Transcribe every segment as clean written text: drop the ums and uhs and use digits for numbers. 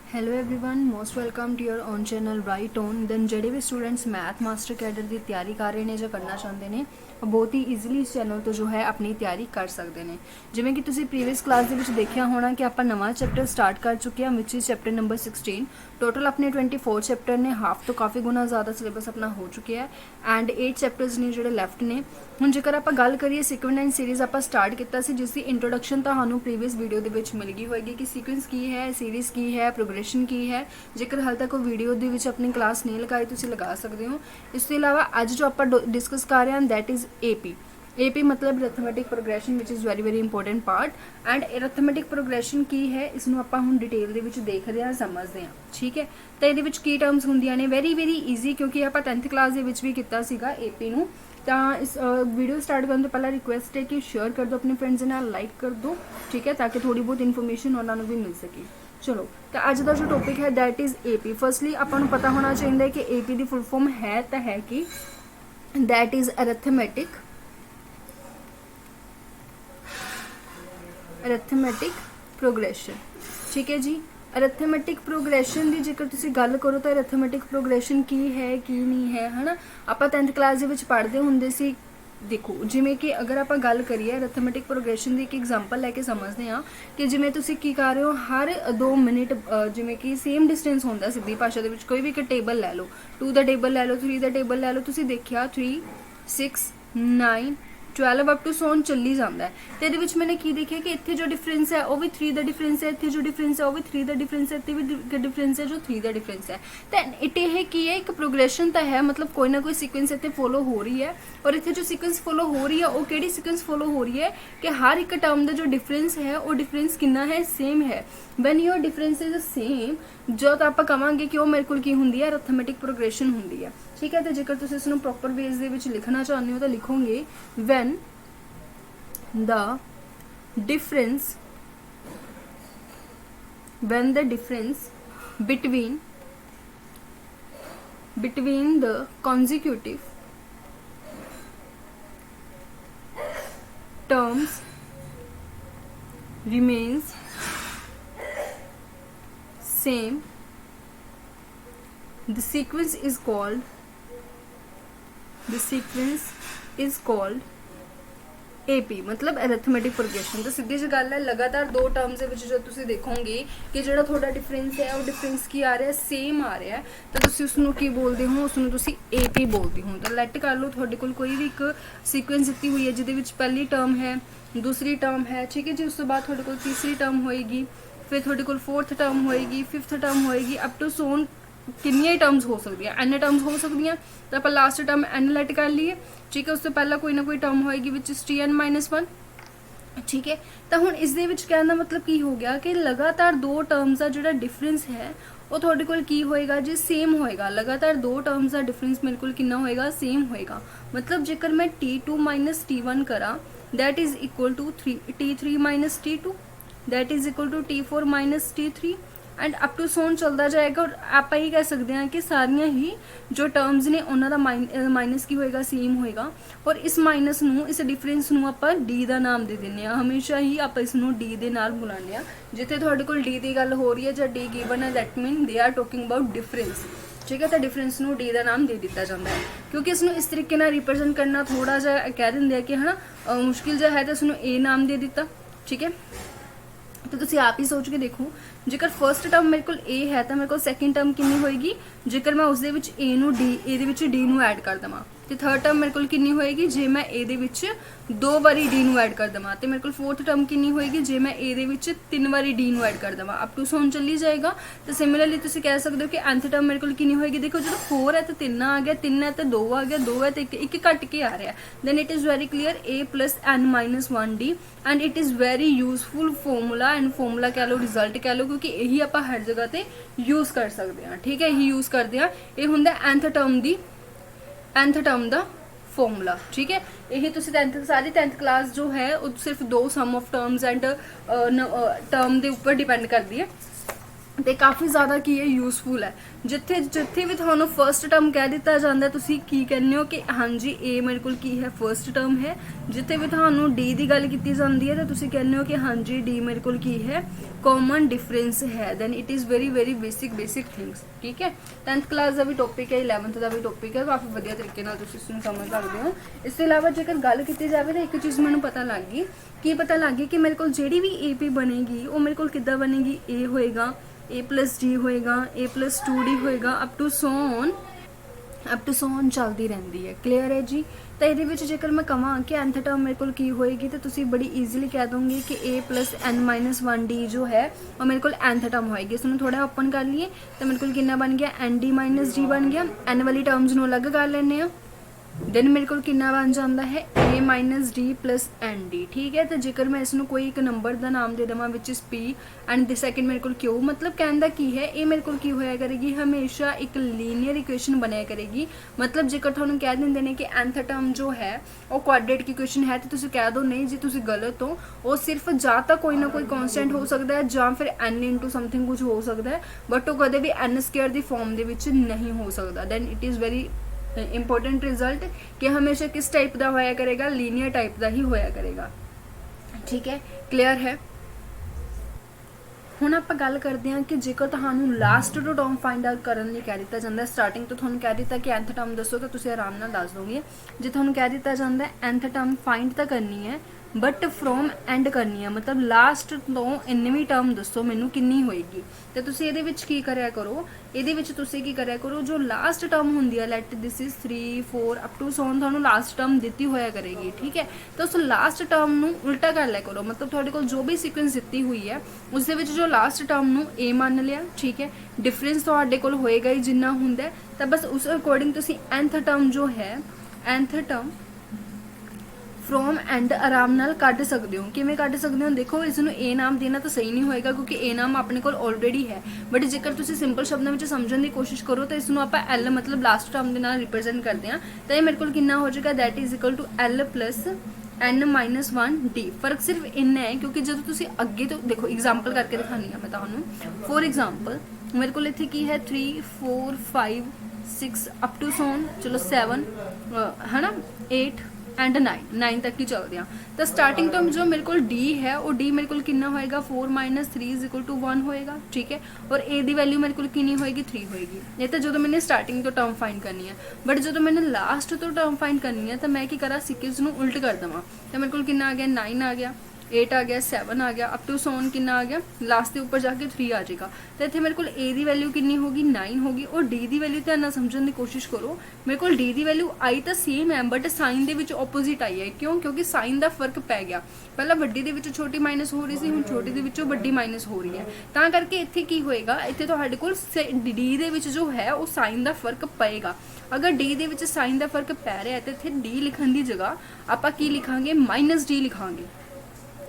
Hello everyone, most welcome to your own channel right on. Then ਜਿਹੜੇ ਵੀ students math master cadre ਦੀ ਤਿਆਰੀ ਕਰ ਰਹੇ ਨੇ ਜਾਂ ਕਰਨਾ ਚਾਹੁੰਦੇ ਨੇ ਉਹ ਬਹੁਤ ਹੀ ਈਜ਼ੀਲੀ ਇਸ ਚੈਨਲ ਤੋਂ ਜੋ ਹੈ ਆਪਣੀ ਤਿਆਰੀ ਕਰ ਸਕਦੇ ਨੇ। ਜਿਵੇਂ ਕਿ ਤੁਸੀਂ ਪ੍ਰੀਵੀਅਸ ਕਲਾਸ ਦੇ ਵਿੱਚ ਦੇਖਿਆ ਹੋਣਾ ਕਿ ਆਪਾਂ ਨਵਾਂ ਚੈਪਟਰ ਸਟਾਰਟ ਕਰ ਚੁੱਕੇ ਹਾਂ ਵਿਚ ਇਜ਼ ਚੈਪਟਰ ਨੰਬਰ 16। ਟੋਟਲ ਆਪਣੇ 24 ਚੈਪਟਰ ਨੇ, ਹਾਫ ਤੋਂ ਕਾਫੀ ਗੁਣਾ ਜ਼ਿਆਦਾ ਸਿਲੇਬਸ ਆਪਣਾ ਹੋ ਚੁੱਕਿਆ ਹੈ ਐਂਡ 8 ਚੈਪਟਰਸ ਨੇ ਜਿਹੜੇ ਲੈਫਟ ਨੇ। ਹੁਣ ਜੇਕਰ ਆਪਾਂ ਗੱਲ ਕਰੀਏ ਸੀਕੁਐਂਸ ਐਂਡ ਸੀਰੀਜ਼ ਆਪਾਂ ਸਟਾਰਟ ਕੀਤਾ ਸੀ, ਜਿਸ ਦੀ ਇੰਟਰੋਡਕਸ਼ਨ ਤੁਹਾਨੂੰ ਪ੍ਰੀਵੀਅਸ ਵੀਡੀਓ ਦੇ ਵਿੱਚ ਮਿਲ ਗਈ ਹੋਏਗੀ ਕਿ ਸੀਕੁਐਂਸ ਕੀ ਹੈ, ਸੀਰੀਜ਼ ਕੀ ਹੈ, ਪ੍ਰੋਗਰੈਸ਼ਨ ਕੀ है। जेकर हाल तक वीडियो ਦੇ ਵਿੱਚ अपनी क्लास नहीं लगाई ਤੁਸੀਂ लगा सकते हो। इस तो इलावा अज जो आप डिस्कस कर रहे हैं दैट इज़ AP मतलब arithmetic progression which is very important part and arithmetic progression की है इसनों आपां हुण डिटेल दे विच देखदे हां, समझदे हां। ठीक है, तो इहदे विच की टर्म्स हुंदियां ने वेरी ईजी, क्योंकि आपां 10th क्लास दे विच भी कीता सीगा AP नूं। तो इस वीडियो स्टार्ट करने तो पहला रिक्वेस्ट है कि शेयर कर दो अपने फ्रेंड्स नाल, लाइक कर दो, ठीक है, ताकि थोड़ी बहुत इन्फॉर्मेशन उन्होंने भी मिल सके। चलो, तो अज का जो टॉपिक है दैट इज़ AP। फर्स्टली अपन पता होना चाहिए कि AP की फुल फॉर्म है तो है कि दैट इज़ अरिथमैटिक प्रोग्रेशन। ठीक है जी, अरिथमैटिक प्रोग्रेशन की जेकर तुसी गल करो तो अरिथमैटिक प्रोग्रेशन की है की नहीं है, है ना। आप 10th क्लास के पढ़ते होंगे सी। देखो जिमें कि अगर आप गल करिए अरिथमैटिक प्रोग्रेशन की एक एग्जाम्पल लैके समझते हैं कि जिमें तुसी की कर रहे हो हर 2 मिनट जिमें कि सेम डिस्टेंस होंदा सीधी भाषा दे विच कोई भी एक टेबल लै लो, 2 का टेबल लै लो, 3 का टेबल लै लो, तुसी देखिया 3 6 9 12 अप टू सोन चली जाता है। तो ये मैंने की देखिया कि इतने जो डिफरेंस है वो भी 3 का डिफरेंस है, इतने जो डिफरेंस है वो भी 3 का डिफरेंस है, इतने भी डिफरेंस है जो 3 का डिफरेंस है। तो इट है कि एक प्रोग्रेशन तो है, मतलब कोई ना कोई सीक्वेंस इतने फॉलो हो रही है। और इतने जो सीक्वेंस फॉलो हो रही है वो केड़ी सीक्वेंस फॉलो हो रही है कि हर एक टर्म का जो डिफरेंस है वो डिफरेंस कितना है, सेम है। When your difference is same जो तो आप कहांगे कि वो मेरे को की होंगी है अरिथमैटिक प्रोग्रेशन होंगी है। ठीक है, तो जेकर तुसीं इसनूं प्रॉपर वेज दे विच लिखना चाहते हो तो लिखोगे van the difference between the consecutive terms remains same, the sequence is called AP मतलब अरिथमैटिक प्रोग्रेशन। तो सीधी जी गल है, लगातार 2 टर्म्स जो तुम देखोगे कि जो थोड़ा डिफरेंस है वो डिफरेंस की आ रहा है, सेम आ रहा है, तो तुम उसनों की बोलते हो, उसनों तुसी AP बोलते हो। तो लैट कर लो थोड़े कोल कोई भी एक सीक्वेंस दी हुई है जिहदे पहली टर्म है, दूसरी टर्म है, ठीक है जी। उस तो बाद थोड़े कोल तीसरी टर्म होएगी, फिर थोड़े कोल 4th टर्म होएगी, 5th टर्म होएगी, अप टू सोन कितनी टर्म्स हो सकती हैं, n टर्म्स हो सकती हैं। तो आप लास्ट टर्म n लेट कर लिए, ठीक है। उससे पहला कोई ना कोई टर्म होएगी विच इज Tn-1, ठीक है। तो हुण इस दे विच कहने का मतलब की हो गया कि लगातार 2 टर्म्स का जो डिफरेंस है वो थोड़े कोल की होएगा जी, सेम होएगा। लगातार 2 टर्म्स का डिफरेंस मेरे को कितना होएगा, सेम होएगा। मतलब जेकर मैं T2 - T1 करा that is equal to T3 - T2, that is equal to T4 - T3 and up to so on चलता जाएगा। और आप ही कह सकते हैं कि सारिया ही जो टर्म्स ने उन्होंने माइनस की होएगा, सेम होएगा। और इस माइनस नू, इस डिफरेंस नू आप डी का नाम दे दें, हमेशा ही आप इसनों डी के नाल बुलाने। जिथे थोड़े कोल डी की गल हो रही है या डी गिवन है that mean they are talking about difference, ठीक है। तो डिफरेंस नू डी का नाम दे दिता जाता है, क्योंकि इसनों इस तरीके ना रिप्रजेंट करना थोड़ा जा कह देंगे कि है ना मुश्किल जा है, तो इसनों ए नाम दे दिता, ठीक है। तो तुम आप ही सोच के देखो, जेकर फर्स्ट टर्म मेरे को ए है तो मेरे को सैकेंड टर्म कितनी होएगी, जेकर मैं उस ए नू डी डी नू ऐड कर देवां। तो थर्ड टर्म मेरे को कितनी होएगी जे मैं ए 2 बारी डी नू ऐड कर देवां। तो मेरे को 4th टर्म कितनी होएगी जे मैं ए 3 बारी डी नू ऐड कर देवां, अप टू सोन चली जाएगा। तो सिमिलरली तुम कह सकते हो कि nth टर्म मेरे को कितनी होएगी। देखो जो 4 है तो 3 आ गया, 3 है तो 2 आ गया, 2 है तो एक घट के आ रहा है। Then it is very clear A + n-1d and it is very useful formula and formula कह लो, रिजल्ट कह लो, क्योंकि यही आप हर जगह पर यूज़ कर सकते हैं, ठीक है। यही यूज़ करते हैं, ये होंगे nth टर्म का फॉर्मूला, ठीक है। यही तुम सारी 10th क्लास जो है वो सिर्फ 2 सम ऑफ टर्म्स एंड टर्म के उपर डिपेंड करती है। ਤੇ ਕਾਫੀ ਜ਼ਿਆਦਾ ਕੀ ਹੈ ਯੂਸਫੁਲ ਹੈ। ਜਿੱਥੇ ਜਿੱਥੇ ਵੀ ਤੁਹਾਨੂੰ ਫਰਸਟ ਟਰਮ ਕਹਿ ਦਿੱਤਾ ਜਾਂਦਾ ਤੁਸੀਂ ਕੀ ਕਹਿੰਦੇ ਹੋ ਕਿ ਹਾਂਜੀ ਇਹ ਮੇਰੇ ਕੋਲ ਕੀ ਹੈ ਫਰਸਟ ਟਰਮ ਹੈ। ਜਿੱਥੇ ਵੀ ਤੁਹਾਨੂੰ ਡੀ ਦੀ ਗੱਲ ਕੀਤੀ ਜਾਂਦੀ ਹੈ ਤਾਂ ਤੁਸੀਂ ਕਹਿੰਦੇ ਹੋ ਕਿ ਹਾਂਜੀ ਡੀ ਮੇਰੇ ਕੋਲ ਕੀ ਹੈ ਕਾਮਨ ਡਿਫਰੈਂਸ ਹੈ। Then it is very basic things. ਠੀਕ ਹੈ 10th ਕਲਾਸ ਦਾ ਵੀ ਟੌਪਿਕ ਹੈ 11th ਦਾ ਵੀ ਟੌਪਿਕ ਹੈ, ਕਾਫੀ ਵਧੀਆ ਤਰੀਕੇ ਨਾਲ ਤੁਸੀਂ ਇਸ ਨੂੰ ਸਮਝ ਸਕਦੇ ਹੋ। ਇਸ ਤੋਂ ਇਲਾਵਾ ਜੇਕਰ ਗੱਲ ਕੀਤੀ ਜਾਵੇ ਤਾਂ ਇੱਕ ਚੀਜ਼ ਮੈਨੂੰ ਪਤਾ ਲੱਗ ਗਈ, ਕੀ ਪਤਾ ਲੱਗ ਗਈ ਕਿ ਮੇਰੇ ਕੋਲ ਜਿਹੜੀ ਵੀ AP ਬਣੇਗੀ ਉਹ ਮੇਰੇ ਕੋਲ ਕਿੱਦਾਂ ਬਣੇਗੀ, A ਹੋਏਗਾ A+D ਹੋਏਗਾ A+2D ਹੋਏਗਾ ਅਪ ਟੂ ਸੋ ਔਨ ਚੱਲਦੀ ਰਹਿੰਦੀ ਹੈ। ਕਲੀਅਰ ਹੈ ਜੀ। ਤਾਂ ਇਹਦੇ ਵਿੱਚ ਜੇਕਰ ਮੈਂ ਕਹਾਂ ਕਿ nth ਟਰਮ ਮੇਰੇ ਕੋਲ ਕੀ ਹੋਏਗੀ ਤਾਂ ਤੁਸੀਂ ਬੜੀ ਈਜ਼ੀਲੀ ਕਹਿ ਦੋਗੇ ਕਿ A+n-1D ਜੋ ਹੈ ਉਹ ਮੇਰੇ ਕੋਲ nth ਟਰਮ ਹੋਏਗੀ। ਇਸ ਨੂੰ ਥੋੜਾ ਓਪਨ ਕਰ ਲਈਏ ਤਾਂ ਮੇਰੇ ਕੋਲ ਕਿੰਨਾ ਬਣ ਗਿਆ ND-D ਬਣ ਗਿਆ। n ਵਾਲੀ ਟਰਮਸ ਨੂੰ ਅਲੱਗ ਕਰ ਲੈਂਦੇ ਆ। ਦੈਨ ਮੇਰੇ ਕੋਲ ਕਿੰਨਾ ਬਣ ਜਾਂਦਾ ਹੈ A-D+ND। ਠੀਕ ਹੈ। ਤਾਂ ਜੇਕਰ ਮੈਂ ਇਸ ਨੂੰ ਕੋਈ ਇੱਕ ਨੰਬਰ ਦਾ ਨਾਮ ਦੇ ਦੇਵਾਂ ਵਿਚ is P and the second ਮੇਰੇ ਕੋਲ Q, ਮਤਲਬ ਕਹਿਣ ਦਾ ਕੀ ਹੈ ਇਹ ਮੇਰੇ ਕੋਲ ਕੀ ਹੋਇਆ ਕਰੇਗੀ ਹਮੇਸ਼ਾ ਇੱਕ ਲੀਨੀਅਰ ਇਕੁਏਸ਼ਨ ਬਣਿਆ ਕਰੇਗੀ। ਮਤਲਬ ਜੇਕਰ ਤੁਹਾਨੂੰ ਕਹਿ ਦਿੰਦੇ ਨੇ ਕਿ nth ਟਰਮ ਜੋ ਹੈ ਉਹ ਕੁਆਡਰੇਟਿਕ ਇਕੁਏਸ਼ਨ ਹੈ ਤੇ ਤੁਸੀਂ ਕਹਿ ਦੋ ਨਹੀਂ ਜੀ ਤੁਸੀਂ ਗਲਤ ਹੋ, ਉਹ ਸਿਰਫ ਜਾਂ ਤਾਂ ਕੋਈ ਨਾ ਕੋਈ ਕਨਸਟੈਂਟ ਹੋ ਸਕਦਾ ਹੈ ਜਾਂ ਫਿਰ n ਇਨਟੂ ਸਮਥਿੰਗ ਕੁਝ ਹੋ ਸਕਦਾ ਹੈ, ਬਟ ਉਹ ਕਦੇ ਵੀ n² ਦੀ ਫਾਰਮ ਦੇ ਵਿੱਚ ਨਹੀਂ ਹੋ ਸਕਦਾ। Then it is very important result कि हमेशा किस टाइप का होया करेगा लीनियर टाइप का ही होया करेगा। ठीक है क्लियर है। ਹੁਣ ਆਪਾਂ ਗੱਲ ਕਰਦੇ ਹਾਂ ਕਿ ਜੇਕਰ ਤੁਹਾਨੂੰ ਲਾਸਟ ਟਰਮ ਫਾਈਂਡ ਆਊਟ ਕਰਨ ਲਈ ਕਹਿ ਦਿੱਤਾ ਜਾਂਦਾ ਸਟਾਰਟਿੰਗ ਤੋਂ ਤੁਹਾਨੂੰ ਕਹਿ ਦਿੱਤਾ ਕਿ nth ਟਰਮ ਦੱਸੋ ਤਾਂ ਤੁਸੀਂ ਆਰਾਮ ਨਾਲ ਦੱਸ ਦੋਗੇ। ਜੇ ਤੁਹਾਨੂੰ ਕਹਿ ਦਿੱਤਾ ਜਾਂਦਾ nth ਟਰਮ ਫਾਈਂਡ ਤਾਂ ਕਰਨੀ ਹੈ ਬਟ ਫਰੋਮ ਐਂਡ ਕਰਨੀ ਹੈ, ਮਤਲਬ ਲਾਸਟ ਤੋਂ ਇੰਨਵੀਂ ਟਰਮ ਦੱਸੋ ਮੈਨੂੰ ਕਿੰਨੀ ਹੋਏਗੀ। ਤੇ ਤੁਸੀਂ ਇਹਦੇ ਵਿੱਚ ਕੀ ਕਰਿਆ ਕਰੋ, ਇਹਦੇ ਵਿੱਚ ਤੁਸੀਂ ਕੀ ਕਰਿਆ ਕਰੋ ਜੋ ਲਾਸਟ ਟਰਮ ਹੁੰਦੀ ਹੈ let this is 3 4 up to so on ਤੁਹਾਨੂੰ ਲਾਸਟ ਟਰਮ ਦਿੱਤੀ ਹੋਇਆ ਕਰੇਗੀ। ਠੀਕ ਹੈ। ਤਾਂ ਉਸ ਲਾਸਟ ਟਰਮ ਨੂੰ ਉਲਟਾ ਕਰ ਲਿਆ ਕਰੋ, ਮਤਲਬ ਤੁਹਾਡੇ ਕੋਲ ਜੋ ਵੀ ਸੀਕੁਐਂਸ ਦਿੱਤੀ ਹੋਈ ਹੈ ਉਸ ਦੇ ਵਿੱਚ ਜੋ ਲਾਸਟ ਟਰਮ ਨੂੰ A ਮੰਨ ਲਿਆ। ਠੀਕ ਹੈ। ਡਿਫਰੈਂਸ ਤੁਹਾਡੇ ਕੋਲ ਹੋਏਗਾ ਹੀ ਜਿੰਨਾ ਹੁੰਦਾ, ਤਾਂ ਬਸ ਉਸ ਅਕੋਰਡਿੰਗ ਤੁਸੀਂ nth ਟਰਮ ਜੋ ਹੈ nth ਟਰਮ ਫਰੋਮ ਐਂਡ ਆਰਾਮ ਨਾਲ ਕੱਢ ਸਕਦੇ ਹੋ। ਕਿਵੇਂ ਕੱਢ ਸਕਦੇ ਹੋ ਦੇਖੋ, ਇਸ ਨੂੰ A ਨਾਮ ਦੇਣਾ ਤਾਂ ਸਹੀ ਨਹੀਂ ਹੋਏਗਾ ਕਿਉਂਕਿ A ਨਾਮ ਆਪਣੇ ਕੋਲ ਆਲਰੇਡੀ ਹੈ, ਬਟ ਜੇਕਰ ਤੁਸੀਂ ਸਿੰਪਲ ਸ਼ਬਦਾਂ ਵਿੱਚ ਸਮਝਣ ਦੀ ਕੋਸ਼ਿਸ਼ ਕਰੋ ਤਾਂ ਇਸ ਨੂੰ ਆਪਾਂ L ਮਤਲਬ ਲਾਸਟ ਟਰਮ ਦੇ ਨਾਲ ਰਿਪਰੈਜ਼ੈਂਟ ਕਰਦੇ ਹਾਂ। ਤਾਂ ਇਹ ਮੇਰੇ ਕੋਲ ਕਿੰਨਾ ਹੋ ਜਾਏਗਾ that is equal to L plus n-1D। ਫਰਕ ਸਿਰਫ ਇੰਨਾ ਹੈ ਕਿਉਂਕਿ ਜਦੋਂ ਤੁਸੀਂ ਅੱਗੇ ਤੋਂ ਦੇਖੋ ਐਗਜ਼ਾਮਪਲ ਕਰਕੇ ਦਿਖਾਣੀ ਆ ਮੈਂ ਤੁਹਾਨੂੰ। ਫੋਰ ਐਗਜ਼ਾਮਪਲ ਮੇਰੇ ਕੋਲ ਇੱਥੇ ਕੀ ਹੈ 3 4 5 6 ਅਪ ਟੂ ਸੋਨ ਚਲੋ 7 ਹੈ ਨਾ 8 ਐਂਡ 9 ਤੱਕ ਹੀ ਚੱਲਦੇ ਹਾਂ। ਤਾਂ ਸਟਾਰਟਿੰਗ ਤੋਂ ਜੋ ਮੇਰੇ ਕੋਲ D ਹੈ ਉਹ D ਮੇਰੇ ਕੋਲ ਕਿੰਨਾ ਹੋਏਗਾ 4 - 3 = 1 ਹੋਏਗਾ। ਠੀਕ ਹੈ। ਔਰ A ਦੀ ਵੈਲਿਊ ਮੇਰੇ ਕੋਲ ਕਿੰਨੀ ਹੋਏਗੀ 3 ਹੋਏਗੀ। ਇਹ ਤਾਂ ਜਦੋਂ ਮੈंने ਸਟਾਰਟਿੰਗ ਤੋਂ ਟਰਮ ਫਾਈਂਡ ਕਰਨੀ ਹੈ, ਬਟ ਜਦੋਂ ਮੈंने ਲਾਸਟ ਤੋਂ ਟਰਮ ਫਾਈਂਡ ਕਰਨੀ ਹੈ ਤਾਂ ਮੈਂ ਕੀ ਕਰਾਂ ਸੀਕੁਐਂਸ ਨੂੰ ਉਲਟ ਕਰ ਦੇਵਾਂ। ਤਾਂ ਮੇਰੇ ਕੋਲ ਕਿੰਨਾ ਆ ਗਿਆ 9 ਆ ਗਿਆ 8 ਆ ਗਿਆ 7 ਆ ਗਿਆ ਅਪ ਟੂ ਸੋਨ ਕਿੰਨਾ ਆ ਗਿਆ ਲਾਸਟ ਦੇ ਉੱਪਰ ਜਾ ਕੇ 3 ਆ ਜਾਏਗਾ। ਤਾਂ ਇੱਥੇ ਮੇਰੇ ਕੋਲ A ਦੀ ਵੈਲਿਊ ਕਿੰਨੀ ਹੋਗੀ 9 ਹੋਗੀ ਔਰ D ਦੀ ਵੈਲਿਊ ਧਿਆਨ ਨਾਲ ਸਮਝਣ ਦੀ ਕੋਸ਼ਿਸ਼ ਕਰੋ। ਮੇਰੇ ਕੋਲ D ਦੀ ਵੈਲਿਊ ਆਈ ਤਾਂ ਸੇਮ ਹੈ ਬਟ ਸਾਈਨ ਦੇ ਵਿੱਚ ਆਪੋਜ਼ਿਟ ਆਈ ਹੈ। ਕਿਉਂ? ਕਿਉਂਕਿ ਸਾਈਨ ਦਾ ਫਰਕ ਪੈ ਗਿਆ। ਪਹਿਲਾਂ ਵੱਡੀ ਦੇ ਵਿੱਚ ਛੋਟੀ ਮਾਈਨਸ ਹੋ ਰਹੀ ਸੀ, ਹੁਣ ਛੋਟੀ ਦੇ ਵਿੱਚੋਂ ਵੱਡੀ ਮਾਈਨਸ ਹੋ ਰਹੀ ਹੈ। ਤਾਂ ਕਰਕੇ ਇੱਥੇ ਕੀ ਹੋਏਗਾ ਇੱਥੇ ਤੁਹਾਡੇ ਕੋਲ D ਦੇ ਵਿੱਚ ਜੋ ਹੈ ਉਹ ਸਾਈਨ ਦਾ ਫਰਕ ਪਏਗਾ। ਅਗਰ D ਦੇ ਵਿੱਚ ਸਾਈਨ ਦਾ ਫਰਕ ਪੈ ਰਿਹਾ ਤਾਂ ਇੱਥੇ D ਲਿਖਣ ਦੀ ਜਗ੍ਹਾ ਆਪਾਂ ਕੀ ਲਿਖਾਂਗੇ -D ਲਿਖਾਂਗੇ,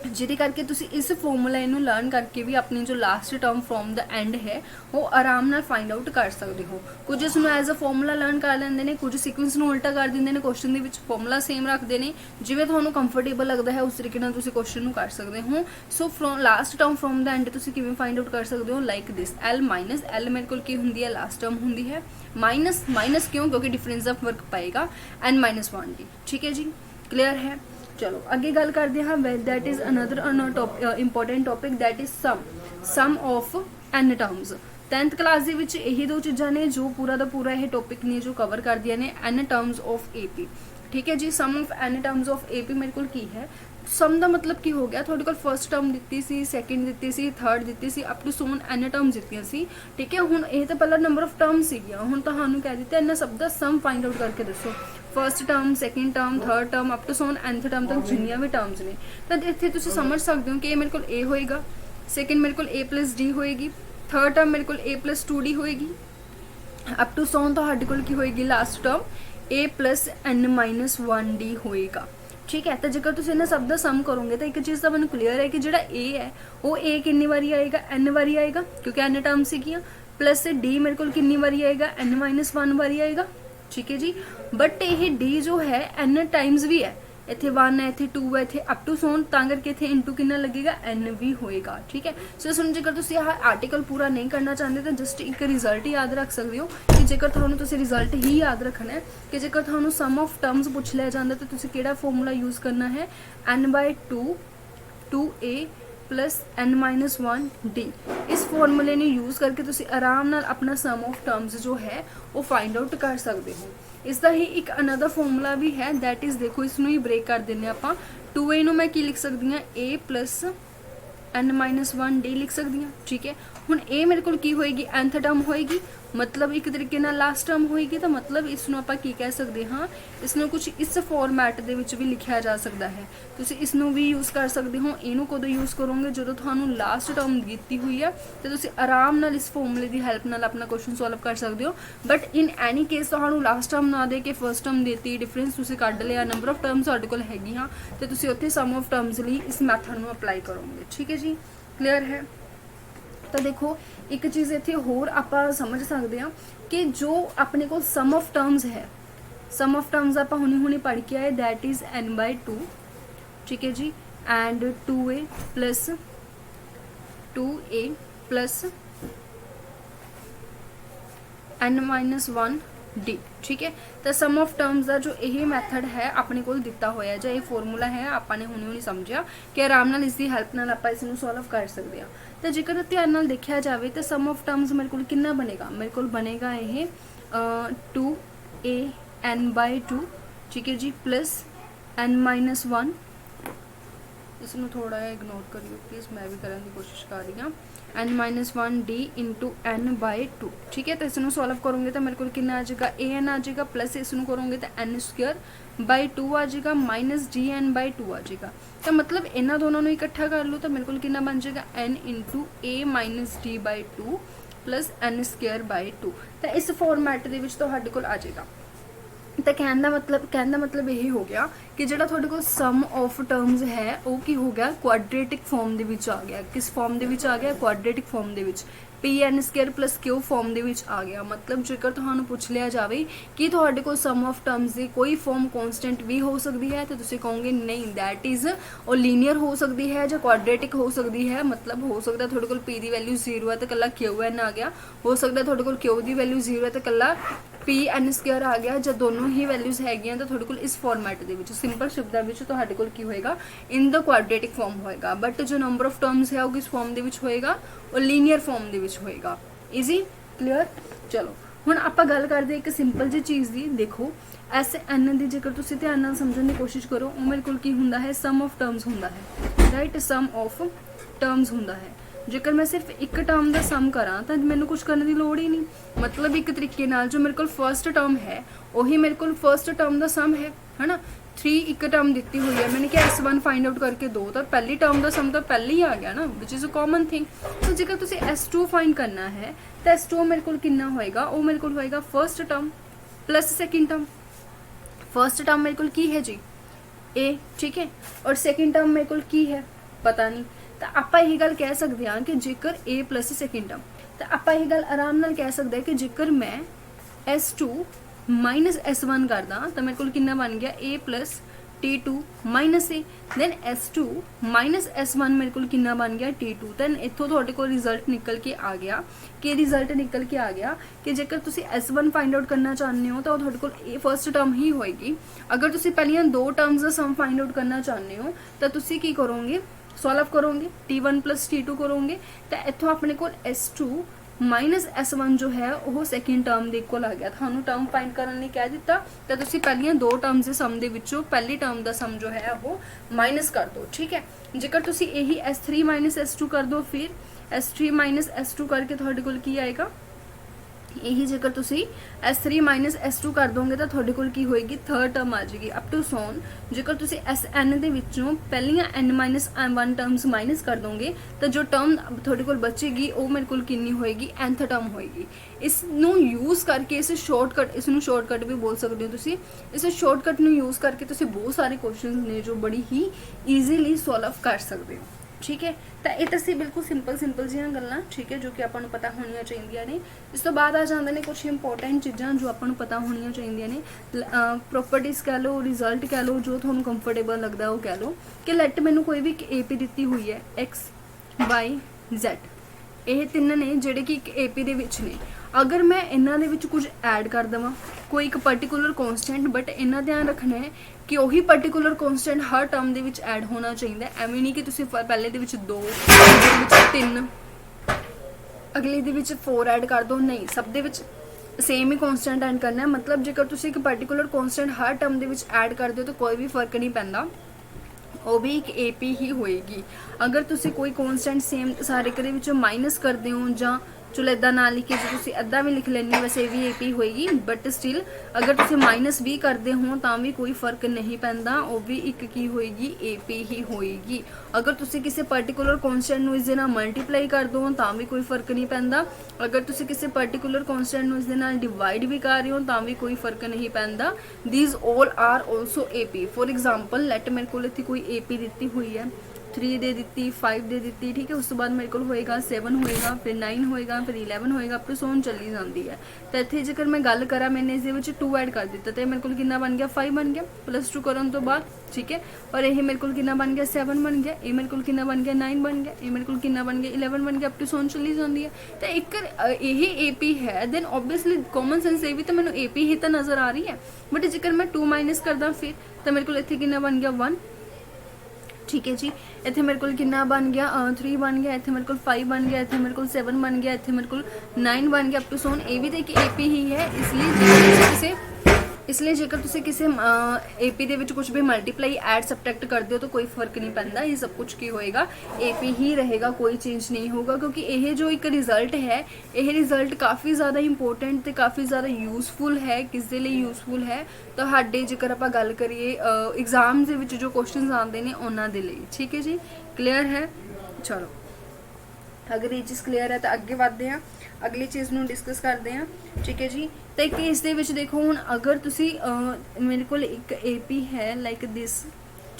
ਜਿਹਦੇ ਕਰਕੇ ਤੁਸੀਂ ਇਸ ਫਾਰਮੂਲਾ ਨੂੰ ਲਰਨ ਕਰਕੇ ਵੀ ਆਪਣੀ ਜੋ last term from the and ਹੈ ਉਹ ਆਰਾਮ ਨਾਲ ਫਾਈਂਡ ਆਊਟ ਕਰ ਸਕਦੇ ਹੋ। ਕੁਝ ਇਸ ਨੂੰ ਐਜ਼ ਅ ਫਾਰਮੂਲਾ ਲਰਨ ਕਰ ਲੈਂਦੇ ਨੇ, ਕੁਝ ਸੀਕੁਐਂਸ ਨੂੰ ਉਲਟਾ ਕਰ ਦਿੰਦੇ ਨੇ, ਕੁਐਸਚਨ ਦੇ ਵਿੱਚ ਫਾਰਮੂਲਾ ਸੇਮ ਰੱਖਦੇ ਨੇ। ਜਿਵੇਂ ਤੁਹਾਨੂੰ ਕੰਫਰਟੇਬਲ ਲੱਗਦਾ ਹੈ ਉਸ ਤਰੀਕੇ ਨਾਲ ਤੁਸੀਂ ਕੁਐਸਚਨ ਨੂੰ ਕਰ ਸਕਦੇ ਹੋ। So from last term from the end ਤੁਸੀਂ ਕਿਵੇਂ ਫਾਈਂਡ ਆਊਟ ਕਰ ਸਕਦੇ ਹੋ ਲਾਈਕ ਦਿਸ L ਮੇਰੇ ਕੋਲ ਕੀ ਹੁੰਦੀ ਹੈ ਲਾਸਟ ਟਰਮ ਹੁੰਦੀ ਹੈ ਮਾਈਨਸ ਕਿਉਂ? ਕਿਉਂਕਿ ਡਿਫਰੈਂਸ ਦਾ ਫਰਕ ਪਏਗਾ n-1D। ਠੀਕ ਹੈ ਜੀ ਕਲੀਅਰ ਹੈ। ਚਲੋ ਅੱਗੇ ਗੱਲ ਕਰਦੇ ਹਾਂ that is another important topic that is sum of n terms. 10th class ਦੇ ਵਿੱਚ ਇਹੀ ਦੋ ਚੀਜ਼ਾਂ ਨੇ ਜੋ ਪੂਰਾ ਦਾ ਪੂਰਾ ਇਹ ਟੌਪਿਕ ਨੇ ਜੋ ਕਵਰ ਕਰਦੀਆਂ ਨੇ n ਟਰਮਸ ਆਫ AP। ਠੀਕ ਹੈ ਜੀ। Sum of n terms of AP ਮੇਰੇ ਕੋਲ ਕੀ ਹੈ ਸਮ ਦਾ ਮਤਲਬ ਕੀ ਹੋ ਗਿਆ ਤੁਹਾਡੇ ਕੋਲ ਫਰਸਟ ਟਰਮ ਦਿੱਤੀ ਸੀ, ਸੈਕਿੰਡ ਦਿੱਤੀ ਸੀ, ਥਰਡ ਦਿੱਤੀ ਸੀ up to so on n terms ਦਿੱਤੀਆਂ ਸੀ। ਠੀਕ ਹੈ। ਹੁਣ ਇਹ ਤਾਂ ਪਹਿਲਾਂ ਨੰਬਰ ਆਫ ਟਰਮ ਸੀਗੀਆਂ, ਹੁਣ ਤੁਹਾਨੂੰ ਕਹਿ ਦਿੱਤਾ ਇਹਨਾਂ ਸਭ ਦਾ ਸਮ ਫਾਈਂਡ ਆਊਟ ਕਰਕੇ ਦੱਸੋ। First term, second term, third term up to so on nth term ਤੱਕ ਜਿੰਨੀਆਂ ਵੀ ਟਰਮਸ ਨੇ ਤਾਂ ਇੱਥੇ ਤੁਸੀਂ ਸਮਝ ਸਕਦੇ ਹੋ ਕਿ ਇਹ ਮੇਰੇ ਕੋਲ A ਹੋਏਗਾ, ਸੈਕਿੰਡ ਮੇਰੇ ਕੋਲ A+D ਹੋਏਗੀ, ਥਰਡ ਟਰਮ ਮੇਰੇ ਕੋਲ A+2D ਹੋਏਗੀ ਅਪ ਟੂ ਸੋਨ ਤੁਹਾਡੇ ਕੋਲ ਕੀ ਹੋਏਗੀ ਲਾਸਟ ਟਰਮ A+n-1D ਹੋਏਗਾ। ਠੀਕ ਹੈ। ਤਾਂ ਜੇਕਰ ਤੁਸੀਂ ਇਹਨਾਂ ਸਭ ਦਾ ਸਮ ਕਰੋਗੇ ਤਾਂ ਇੱਕ ਚੀਜ਼ ਤਾਂ ਮੈਨੂੰ ਕਲੀਅਰ ਹੈ ਕਿ ਜਿਹੜਾ A ਹੈ ਉਹ A ਕਿੰਨੀ ਵਾਰੀ ਆਏਗਾ n ਵਾਰੀ ਆਏਗਾ ਕਿਉਂਕਿ n ਟਰਮ ਸੀਗੀਆਂ, ਪਲੱਸ D ਮੇਰੇ ਕੋਲ ਕਿੰਨੀ ਵਾਰੀ ਆਏਗਾ n-1 ਵਾਰੀ ਆਏਗਾ। ਠੀਕ ਹੈ ਜੀ। ਬਟ ਇਹ D ਜੋ ਹੈ n ਟਾਈਮਸ ਵੀ ਹੈ, ਇੱਥੇ 1 ਹੈ, ਇੱਥੇ 2 ਹੈ, ਇੱਥੇ ਅਪ ਟੂ ਸੋਨ, ਤਾਂ ਕਰਕੇ ਇੱਥੇ ਇਨਟੂ ਕਿੰਨਾ ਲੱਗੇਗਾ, n ਵੀ ਹੋਏਗਾ। ਠੀਕ ਹੈ, ਸੋ ਇਸ ਨੂੰ ਜੇਕਰ ਤੁਸੀਂ ਆਹ ਆਰਟੀਕਲ ਪੂਰਾ ਨਹੀਂ ਕਰਨਾ ਚਾਹੁੰਦੇ ਤਾਂ ਜਸਟ ਇੱਕ ਰਿਜ਼ਲਟ ਹੀ ਯਾਦ ਰੱਖ ਸਕਦੇ ਹੋ ਕਿ ਜੇਕਰ ਤੁਹਾਨੂੰ ਤੁਸੀਂ ਰਿਜ਼ਲਟ ਹੀ ਯਾਦ ਰੱਖਣਾ ਹੈ ਕਿ ਜੇਕਰ ਤੁਹਾਨੂੰ ਸਮ ਆਫ ਟਰਮਸ ਪੁੱਛ ਲਿਆ ਜਾਂਦਾ ਤਾਂ ਤੁਸੀਂ ਕਿਹੜਾ ਫਾਰਮੂਲਾ ਯੂਜ਼ ਕਰਨਾ ਹੈ, n/2 2a प्लस n-1d। इस फॉर्मूले ने यूज़ करके तुसी आराम नाल अपना सम ऑफ टर्म्स जो है वो फाइंड आउट कर सकते हो। इसका ही एक अनदर फॉर्मूला भी है, दैट इज़ देखो इसनों ही ब्रेक कर देने आपां। 2a नूं मैं की लिख सकती हाँ, a प्लस n-1d लिख सकती हाँ। ठीक है, हुण a मेरे को की होएगी, nth टर्म होएगी, मतलब एक तरीके नाल लास्ट टर्म होएगी, तो मतलब इसनों आपां की कह सकते हाँ, इसनों कुछ इस फॉर्मैट दे विच भी लिखिया जा सकता है। तुसीं इसनों भी यूज़ कर सकते हो। इनू कदों यूज़ करोगे, जो तुहानूं लास्ट टर्म दी हुई है तो तुसीं आराम नाल इस फॉर्मूले की हैल्प नाल अपना क्वेश्चन सॉल्व कर सकते हो। बट इन एनी केस तुहानूं लास्ट टर्म ना दे के फर्स्ट टर्म देती, डिफरेंस तुसीं कढ लिया, नंबर ऑफ टर्म्स तुहाडे कोल हैगी हाँ, तो तुसीं उत्थे सम ऑफ टर्म्स लई इस मैथड नूं अप्लाई करोगे। ठीक है जी, क्लीयर है। तो देखो एक चीज़ इत्थे होर आपां समझ सकते हैं कि जो अपने को सम ऑफ टर्म्स है, सम ऑफ टर्म्स आपां हुणी पढ़ के आए, दैट इज़ n/2। ठीक है जी, and 2a plus 2a plus n-1d। ठीक है, तो सम ऑफ टर्म्स का जो यही मैथड है अपने को दिता होया, जो ये फॉर्मूला है आपने हुणे समझिया कि आराम नाल इसकी हैल्प नाल आपां इसनूं सॉल्व कर सकते हैं। तो जेकर ध्यान नाल देखा जाए तो सम ऑफ टर्म्स मेरे को कितना बनेगा, मेरे को बनेगा ये 2a n/2। ठीक है जी, प्लस n-1, इसनूं थोड़ा इग्नोर करियो प्लीज़, मैं भी करने की कोशिश कर रही हाँ, n-1d इंटू n/2। ठीक है, तो इसनूं सॉल्व करोगे तो मेरे को कितना आ जाएगा, an आ जाएगा, प्लस इसनूं करोगे तो n² आ जाएगा, माइनस gn/2 आ जाएगा। तो मतलब इन्हों दोनों को इकट्ठा कर लो तो मेरे को कितना बन जाएगा, n into a-d/2 plus n²/2। तो इस फॉर्मैट के तुहाडे कोल आ जाएगा। तो कहने का मतलब यही हो गया कि जो थोड़े को सम ऑफ टर्म्स है वो की हो गया, क्वाड्रेटिक फॉर्म दे विच आ गया। किस फॉर्म दे विच आ गया, क्वाड्रेटिक फॉर्म दे विच, pn² प्लस क्यू फॉर्म दे विच आ गया। मतलब जेकर तुहानूं पुछ लिया जाए कि तुहाडे कोल सम ऑफ टर्म्स की कोई फॉर्म कॉन्स्टेंट भी हो सकती है तो तुसीं कहोगे नहीं, दैट इज़ और लीनियर हो सकती है या क्वाड्रेटिक हो सकती है। मतलब हो सकता है थोड़े कोल p की वैल्यू 0 है तो कल्ला qn आ गया, हो सकता है थोड़े कोल q की वैल्यू 0 है तो कल्ला pn² आ गया, जब दोनों ही वैल्यूज़ हैगियां तो थोड़े कोल इस फॉर्मैट दे विच सिंपल शब्दों में तुहाडे कोल की होएगा, इन द क्वाड्रेटिक फॉर्म होएगा। बट जो नंबर ऑफ टर्म्स है वो किस फॉर्म दे विच होएगा, और लीनियर फॉर्म दे विच होएगा। Easy, clear. चलो हुण आपां गल करदे एक सिंपल जी चीज़ दी। देखो SN दी जेकर तुसीं ध्यान नाल समझण दी कोशिश करो, वो मेरे कोल की हुंदा है, सम ऑफ टर्म्स हुंदा है, राइट। सम ऑफ टर्म्स हुंदा है। जेकर मैं सिर्फ एक टर्म का सम करा तो मैंने कुछ करने की लोड़ ही नहीं। मतलब एक तरीके नाल जो मेरे को फर्स्ट टर्म है वही मेरे को फर्स्ट टर्म का सम है ना। 3 एक टर्म दी हुई है, मैंने क्या S1 फाइंड आउट करके दो, तो पहली टर्म का सम तो पहले ही आ गया ना, which is a common thing. तो जेकर तुसी S2 फाइंड करना है तो S2 मेरे को कितना होएगा, वो मेरे को होएगा first term plus second term. First term मेरे को की है जी A, ठीक है, और सेकेंड टर्म मेरे को की है पता नहीं। तो आप यही गल कह सकते हैं कि जेकर A प्लस सेकेंड टर्म, तो आप यही गल आराम नाल कह सकते हैं कि जेकर मैं S2 माइनस S1 करदा तो मेरे को कितना बन गया, A plus T2 minus A। Then S2 minus S1 मेरे को कितना बन गया, T2। दैन इत्थों तुहाडे कोल रिजल्ट निकल के आ गया कि रिजल्ट निकल के आ गया कि जेकर तुसी S1 फाइंड आउट करना चाहते हो तो तुहाडे कोल A फर्स्ट टर्म ही होएगी। अगर तुसी पहलियां 2 टर्म्स का सम फाइंड आउट करना चाहते हो तो तुसी की करोगे, सॉल्व करोगे, T1 प्लस T2 करोगे, तो इत्थों अपने को S2 माइनस S1 जो है वो सेकेंड टर्म के इक्वल आ गया। थानू टर्म फाइंड करने कह दिता तो तुसी पहलियां 2 टर्म्स के सम दे विचों पहली टर्म का सम जो है वो माइनस कर दो। ठीक है, जेकर तुसी यही S3 माइनस S2 कर दो, फिर S3 माइनस S2 करके तुहाडे कोल की आएगा, यही जेकर तुसी S3 माइनस S2 कर दोगे तो तुहाडे कोल की होएगी, थर्ड टर्म आ जाएगी अप टू सोन। जेकर तुसी SN दे विचों पहलियां n-1 टर्म्स माइनस कर दोगे तो जो टर्म तुहाडे कोल बचेगी वो मेरे कोल कितनी होएगी, nth टर्म होएगी। इसनू यूज़ करके इस शॉर्टकट, इसनू शॉर्टकट भी बोल सकते हो तुसी, इस शॉर्टकट नू यूज़ करके तुसी बहुत सारे क्वेश्चन ने जो बड़ी ही ईजीली सॉल्व कर सकते हो। ठीक है। तो ये तो सी बिल्कुल सिंपल जिहियां गल्लां, ठीक है, जो कि आपां नूं पता होणीआं चाहीदियां ने। इस तो बाद आ जांदे ने कुछ इंपोर्टेंट चीज़ां जो आपां नूं पता होणीआं चाहीदियां ने। प्रॉपर्टीज़ कह लो, रिजल्ट कह लो, जो तुहानूं कंफर्टेबल लगदा वो कह लो। कि लैट मैनूं कोई भी AP दित्ती हुई है X Y Z, ਇਹ ਤਿੰਨ ਨੇ ਜਿਹੜੇ ਕਿ ਇੱਕ AP ਦੇ ਵਿੱਚ ਨੇ। अगर मैं इन्हां दे विच कुछ ऐड कर देवां कोई एक पर्टिकुलर कॉन्सटेंट, बट इन्ना ध्यान रखना है कि वही पर्टिकुलर कॉन्सटेंट हर टर्म दे विच ऐड होना चाहिए। एवें नहीं कि तुसीं पहले दे विच 2, अगले दे विच 3, अगले दे विच 4 ऐड कर दो, नहीं, सब दे विच सेम ही कॉन्सटेंट ऐड करना है। मतलब जेकर तुसीं एक पर्टिकुलर कॉन्सटेंट हर टर्म दे विच ऐड कर दो तो कोई भी फर्क नहीं पैंदा, वो भी एक AP ही होएगी। अगर तुसी कोई कॉन्सटेंट सेम सारे करे विचों माइनस करते हो, जां चलो इदा ना लिखे जो तुसी अद्धा भी लिख लेनी, वैसे भी AP होएगी, बट स्टिल अगर तुसी माइनस भी करते हो तो भी कोई फर्क नहीं पैंदा, वो भी एक की होएगी AP ही होएगी। अगर तुसी किसी पर्टिकुलर कॉन्सटेंट नूं इस दे नाल मल्टीप्लाई कर दो तो भी कोई फर्क नहीं पैंदा। अगर तुसी किसी पर्टिकुलर कॉन्सटेंट नूं इस दे नाल डिवाइड भी कर रहे हो तो भी कोई फर्क नहीं पैंदा। These all are also AP। For example let मेरे को इत्थे कोई AP दित्ती हुई है, 3 दे दी, 5 दे दी, ठीक है। उस तो बाद मेरे को होएगा 7 होएगा, फिर 9 होएगा, फिर 11 होएगा, अप टू सोन चली जाती है। तो इत्थे जेकर मैं गल करा, मैंने इस दे विच 2 ऐड कर दिता तो मेरे को कितना बन गया 5 बन गया, +2 करन तो बाद, ठीक है। पर यह मेरे को कितना बन गया 7 बन गया, ये मेरे को कितना बन गया 9 बन गया, ये मेरे को कितना बन गया 11 बन गया, अप टू सोन चली जाती है। तो एक यही AP है, देन ऑब्वियसली कॉमन सेंस ये भी तो मैंने AP ही तो नज़र आ रही है। बट जेकर मैं 2 माइनस करदा फिर तो मेरे को इत्थे कितना बन गया 1, ठीक है जी। इतने मेरे को कितना बन गया 3 बन गया, इतने मेरे को 5 बन गया, इतने मेरे को 7 बन गया, इतने मेरे को 9 बन गया, अप टू सोन। ये भी देखिए AP ही है, इसलिए जेकर तुसी किसी AP दे विच कुछ भी मल्टीप्लाई ऐड सबट्रैक्ट कर दो तो कोई फर्क नहीं पैंदा, ये सब कुछ की होएगा AP ही रहेगा, कोई चेंज नहीं होगा। क्योंकि यह जो एक रिजल्ट है, यह रिजल्ट काफ़ी ज़्यादा इंपोर्टेंट तो काफ़ी ज़्यादा यूजफुल है। किस दे लिए यूजफुल है तो साडे जेकर आपां गल करिए एग्जाम दे विच जो क्वेश्चन आते हैं उन्हां दे लिए, ठीक है जी। क्लीयर है? चलो, अगर ये चीज़ क्लीयर है तो अगे बढ़ते हैं, अगली चीज़ नूं डिस्कस करते हैं, ठीक है जी। तो एक इस दे विच देखो हुण अगर तुसी मेरे को एक AP है लाइक दिस,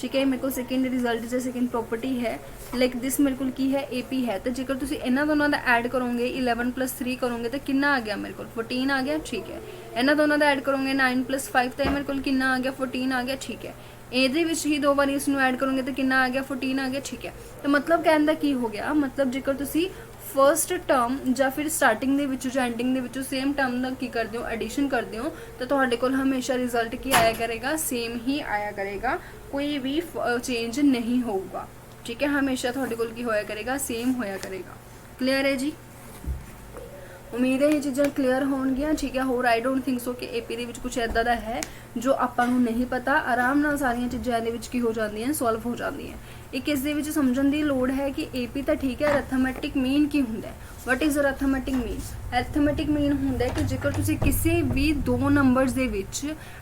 ठीक है, मेरे को सेकेंड रिजल्ट जो सेकेंड प्रॉपर्टी है लाइक दिस मेरे को की है AP है। तो जेकर तुसी इन्हां दोनों का ऐड करोगे 11 + 3 करोगे तो कितना आ गया मेरे को 14 आ गया, ठीक है। इन्हां दोनों का ऐड करोगे 9 + 5 तो मेरे को कितना आ गया 14 आ गया, ठीक है। ਇਹਦੇ ਵਿੱਚ ही 2 बार इसनूं ऐड करोगे तो कितना आ गया 14 आ गया, ठीक है। तो मतलब कहने का की हो गया, मतलब जेकर तुसी फर्स्ट टर्म ਜਾਂ फिर स्टार्टिंग ਦੇ ਵਿੱਚੋਂ ਜਾਂ एंडिंग ਦੇ ਵਿੱਚੋਂ सेम टर्म ਦਾ ਕੀ ਕਰਦੇ ਹੋ एडिशन करते हो तो ਤੁਹਾਡੇ ਕੋਲ हमेशा रिजल्ट की आया करेगा, सेम ही आया करेगा, कोई भी चेंज नहीं होगा, ठीक है। हमेशा ਤੁਹਾਡੇ ਕੋਲ ਕੀ ਹੋਇਆ करेगा, सेम होया करेगा। क्लीयर है जी? उम्मीद है ये चीज़ां क्लीयर होणगियां, ठीक है। होर आई डोंट थिंक सो कि AP ਦੇ ਵਿੱਚ कुछ इदां ਦਾ है जो आपां ਨੂੰ नहीं पता। आराम नाल सारियां चीज़ां ਇਹਦੇ ਵਿੱਚ की हो जांदियां, सॉल्व हो जांदियां। एक इस दे विच समझण दी लोड़ है कि AP ਤਾਂ ठीक है, अरथमैटिक मीन की हुंदा है। What is arithmetic mean? Arithmetic mean हुंदा है कि जेकर तुसीं किसी भी 2 नंबर्स दे विच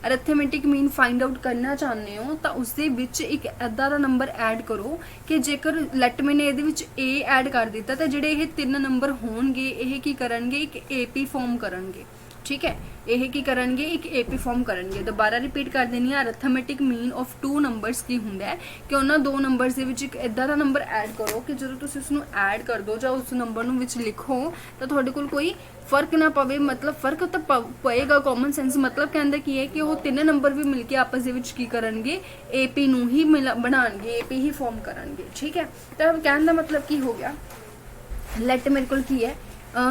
अरथमैटिक मीन फाइंड आउट करना चाहते हो तो उस दे विच एक इदां दा नंबर ऐड करो कि जेकर लैट मैंने ये A ऐड कर दिता तो जिहड़े ये 3 नंबर होणगे ये की करनगे, एक AP फॉर्म करनगे, ठीक है। यह की करनगे, एक AP फॉर्म करनगे। दोबारा रिपीट कर देनी है, अरथमैटिक मीन ऑफ 2 नंबर्स की हुंदा है कि उन्होंने 2 नंबर्स दे विच एक इदां दा नंबर ऐड करो कि जो तुसीं उसनूं ऐड कर दो जां उस नंबर नूं विच लिखो तो तुहाडे कोल कोई फर्क ना पवे। मतलब फर्क तो पएगा, कॉमन सेंस मतलब कहंदा की है कि वो 3 नंबर भी मिलके आपस दे विच की करनगे, AP नूं ही बनाणगे, AP ही फॉर्म करनगे, ठीक है। तो कहण दा मतलब की हो गया, लैट मेरे कोल की है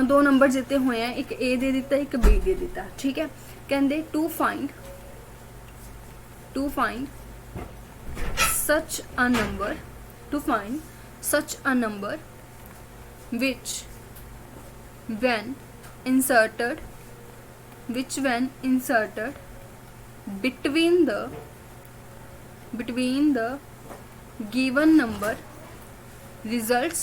2 नंबर दिते हुए हैं, एक A दे दिता, एक B दे दिता, ठीक है। कहते to find such a number which when inserted between the given number results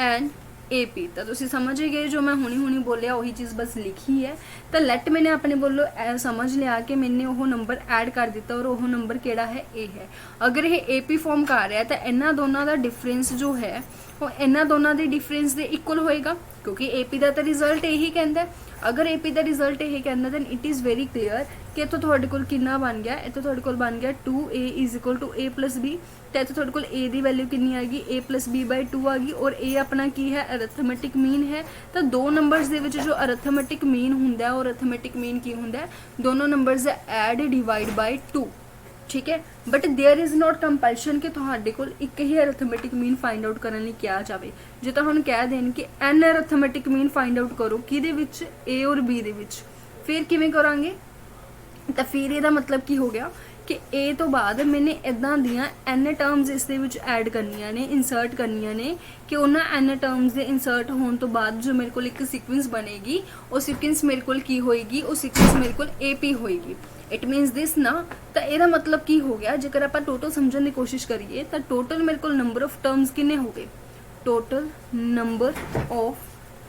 and AP। तो तुसी समझ ही गए, जो मैं हुणी बोलिया वही चीज़ बस लिखी है। तो लैट मैंने अपने बोलो समझ लिया कि मैंने वो नंबर ऐड कर दिता और वो नंबर केड़ा है A है। अगर ये AP फॉर्म कर रहा है तो इन्हां दोनों का डिफरेंस जो है ਉਹ ਇਹਨਾਂ ਦੋਨਾਂ ਦੇ ਡਿਫਰੈਂਸ ਦੇ ਇਕੁਅਲ ਹੋਏਗਾ, ਕਿਉਂਕਿ ਏਪੀ ਦਾ ਤਾਂ ਰਿਜ਼ਲਟ ਇਹੀ ਕਹਿੰਦਾ। ਅਗਰ ਏਪੀ ਦਾ ਰਿਜ਼ਲਟ ਇਹ ਕਹਿੰਦਾ then it is very clear ਕਿ ਇੱਥੋਂ ਤੁਹਾਡੇ ਕੋਲ ਕਿੰਨਾ ਬਣ ਗਿਆ, ਇੱਥੋਂ ਤੁਹਾਡੇ ਕੋਲ ਬਣ ਗਿਆ 2a = a + b, ਤੇ ਇੱਥੋਂ ਤੁਹਾਡੇ ਕੋਲ a ਦੀ ਵੈਲਿਊ ਕਿੰਨੀ ਆ ਗਈ, a + b/2 ਆ ਗਈ, ਔਰ a ਆਪਣਾ ਕੀ ਹੈ, ਅਰਥਮੈਟਿਕ ਮੀਨ ਹੈ। ਤਾਂ ਦੋ ਨੰਬਰਸ ਦੇ ਵਿੱਚ ਜੋ ਅਰਥਮੈਟਿਕ ਮੀਨ ਹੁੰਦਾ, ਉਹ ਅਰਥਮੈਟਿਕ ਮੀਨ ਕੀ ਹੁੰਦਾ, ਦੋਨੋਂ ਨੰਬਰਸ ਦਾ ਐਡ ਡਿਵਾਈਡ ਬਾਈ 2, ਠੀਕ ਹੈ। But there is not compulsion कि ਤੁਹਾਡੇ ਕੋਲ ਇੱਕ ਹੀ ਅਰਥਮੈਟਿਕ ਮੀਨ ਫਾਈਂਡ ਆਊਟ ਕਰਨ ਲਈ ਕਿਹਾ ਜਾਵੇ। ਜੇ ਤਾਂ ਹੁਣ ਕਹਿ ਦੇਣ ਕਿ n arithmetic mean find out ਕਰੋ ਕਿਹਦੇ ਵਿੱਚ, a ਔਰ b ਦੇ ਵਿੱਚ, ਫਿਰ ਕਿਵੇਂ ਕਰਾਂਗੇ? ਤਾਂ ਫਿਰ ਇਹਦਾ ਮਤਲਬ ਕੀ ਹੋ ਗਿਆ ਕਿ a ਤੋਂ ਬਾਅਦ ਮੈਨੇ ਇਦਾਂ ਦੀਆਂ n ਟਰਮਸ ਇਸ ਦੇ ਵਿੱਚ ਐਡ ਕਰਨੀਆਂ ਨੇ, ਇਨਸਰਟ ਕਰਨੀਆਂ ਨੇ ਕਿ ਉਹਨਾਂ n ਟਰਮਸ ਦੇ ਇਨਸਰਟ ਹੋਣ ਤੋਂ ਬਾਅਦ ਜੋ ਮੇਰੇ ਕੋਲ ਇੱਕ ਸੀਕੁਐਂਸ ਬਣੇਗੀ, ਉਹ ਸੀਕੁਐਂਸ ਮੇਰੇ ਕੋਲ ਕੀ ਹੋਏਗੀ, ਉਹ ਸੀਕੁਐਂਸ ਮੇਰੇ ਕੋਲ AP ਹੋਏਗੀ। इट मीनस दिस ना। तो यदा मतलब की हो गया, जेकर आप टोटल समझने की कोशिश करिए तो टोटल मेरे को नंबर ऑफ टर्म्स किन्ने हो गए, टोटल नंबर ऑफ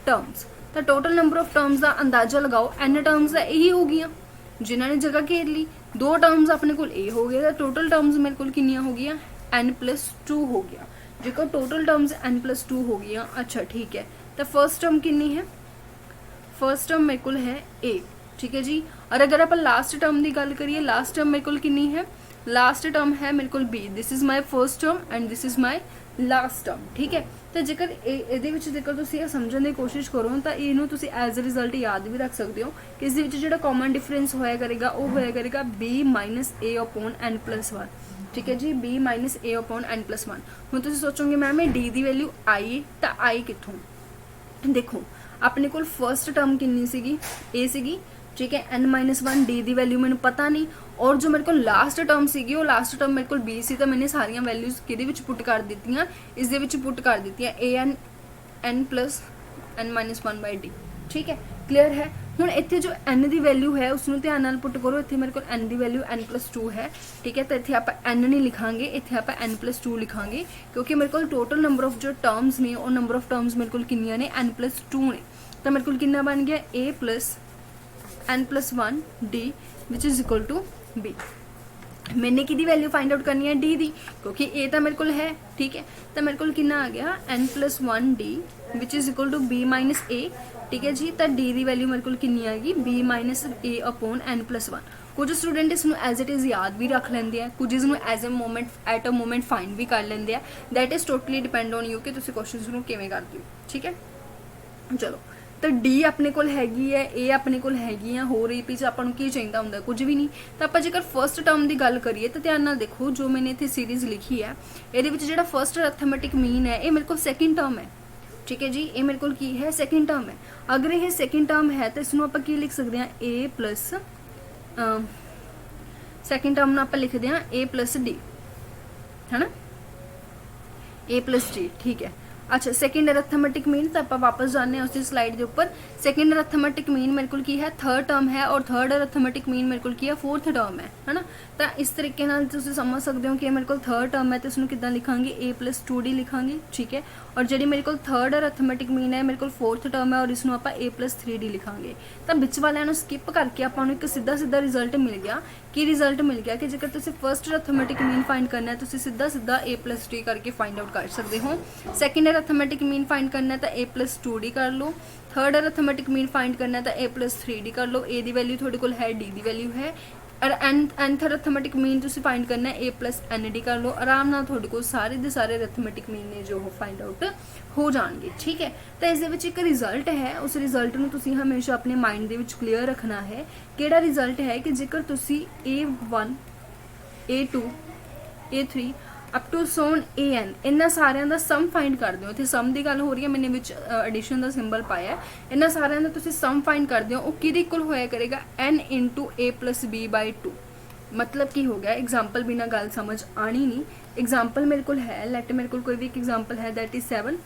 टर्म्स। तो टोटल नंबर ऑफ टर्म्स का अंदाजा लगाओ, n टर्म्स का यही हो गई जिन्होंने जगह घेर ली, 2 टर्म्स अपने को ए हो गए, तो टोटल टर्म्स मेरे को किनिया हो गई, n+2 हो गया। जेकर टोटल टर्म्स n+2 हो गई, अच्छा ठीक है। तो फर्स्ट टर्म किन्नी है, फर्स्ट टर्म मेरे को है a, ठीक है जी। और अगर आप लास्ट टर्म की गल करिए, लास्ट टर्म मेरे को किन्नी है, लास्ट टर्म है मेरे को b, this is my first term and this is my last term, ठीक है। तो जेकर जेकर तुसीं ये समझने की कोशिश करो तो इनू तुसीं एज अ रिजल्ट याद भी रख सकते हो कि इस जो कॉमन डिफरेंस होया करेगा वो होया करेगा b - a/n+1, ठीक है जी, b - a/n+1। हुण तुसीं सोचोगे मैम ये d की वैल्यू आई, तो आई कित्थों? देखो अपने को फर्स्ट टर्म कितनी सीगी, a सीगी, ठीक है, n-1 d की वैल्यू मैंने पता नहीं, और जो मेरे को लास्ट टर्म सीगी वो लास्ट टर्म मेरे को b सी, तो मैंने सारिया वैल्यूज कि पुट कर दित्तियां, इस दे विच पुट कर दित्तियां an+n+1/d, ठीक है, क्लीयर है। हुण इत्थे जो n की वैल्यू है उसनूं ध्यान नाल पुट करो, इत्थे मेरे को n की वैल्यू n+2 है, ठीक है। तो इत्थे आपां n नहीं लिखांगे, इत्थे आपां n+2 लिखांगे, क्योंकि मेरे को टोटल नंबर ऑफ जो टर्म्स ने वो नंबर ऑफ टर्म्स मेरे को कितनियां ने, n+2 ने। तो मेरे को कितना बन गया, a + n+1d which is equal to b। मैंने कि वैल्यू फाइंड आउट करनी है d दी, क्योंकि a तो मेरे को है, ठीक है। तो मेरे को कितना आ गया, n+1d which is equal to b - a, ठीक है जी। तो d की वैल्यू मेरे को कितनी आ गई, b - a/n+1। कुछ स्टूडेंट इसनूं एज इट इज़ याद भी रख लेंदे हैं, कुछ इसनूं as at a moment find भी कर लेंदे हैं। That is totally depend on you कि तुसीं क्वेश्चनस नूं किवें करदे हो, ठीक है। चलो तो डी अपने को हैगी है, ए अपने को हैगी है, होर ए पी च आपां नूं की चाहिदा हुंदा, कुछ भी नहीं। तो आप जेकर फर्स्ट टर्म की गल करिए तो ध्यान नाल देखो, जो मैंने इत्थे सीरीज़ लिखी है ये जिहड़ा फर्स्ट अर्थमैटिक मीन है ये मेरे को सैकेंड टर्म है, ठीक है जी, ये मेरे को की है, सैकेंड टर्म है। अगर ये सैकेंड टर्म है तो इसनूं आपां की लिख सकते हैं, ए प्लस सैकेंड टर्म नूं आपां लिखते हैं a + d, है ना, a + d, ठीक है। अच्छा सैकेंड अरथमेटिक मीन, तो आप वापस जाने उस स्लाइड के ऊपर। सैकेंड अरथमेटिक मीन मेरे को की है, थर्ड टर्म है, और थर्ड अरथमेटिक मीन मेरे को की है, फोर्थ टर्म है ना। तो इस तरीके नाल तुसीं समझ सकते हो कि मेरे को थर्ड टर्म है तो इसनूं किद्दां लिखांगे, a + 2d लिखांगे, ठीक है। और जी मेरे को थर्ड अरथमेटिक मीन है, मेरे को फोर्थ टर्म है, और इसनूं आपां a + 3d लिखांगे। तो विच वालियां नूं स्किप करके आपां नूं एक सीधा सीधा रिजल्ट मिल गया। की रिजल्ट मिल गया कि जेकर तुसीं फर्स्ट अरथमेटिक मीन फाइंड करना है तुसीं सीधा सीधा a + d करके फाइंड आउट कर सकते हो। सैकेंड अरथमेटिक मीन फाइंड करना है तो a + 2d कर लो। थर्ड अरथमेटिक मीन फाइंड करना है तो a + 3d कर लो। a की वैल्यू थोड़े को है, d की वैल्यू है। और nth अरथमेटिक मीन तुसीं फाइंड करना है, a + nd कर लो। आराम नाल थोड़े को सारे दे सारे अरथमेटिक मीन ने जो फाइंड आउट हो जाएंगे, ठीक है। तो इस दे विच एक रिजल्ट है, उस रिजल्ट नूं तुसीं हमेशा अपने माइंड दे विच क्लीयर रखना है। किहड़ा रिजल्ट है कि जेकर तुसीं a1 a2 a3 up to Son an इन्हां सारिਆਂ ਦਾ सम फाइंड करदे हो। इत्थे सम ਦੀ ਗੱਲ हो रही है, मैंने विच एडिशन ਦਾ सिंबल पाया। इन्हां सारिਆਂ ਦਾ तुसीं सम फाइंड करदे हो, ਉਹ ਕਿਹਦੇ ਇਕੁਅਲ ਹੋਇਆ ਕਰੇਗਾ, n × a + b/2। मतलब की हो गया, एग्जाम्पल बिना गल समझ आनी नहीं। एग्जाम्पल मेरे को है, लैट मेरे को कोई भी एक एग्जाम्पल है, दैट इज 7।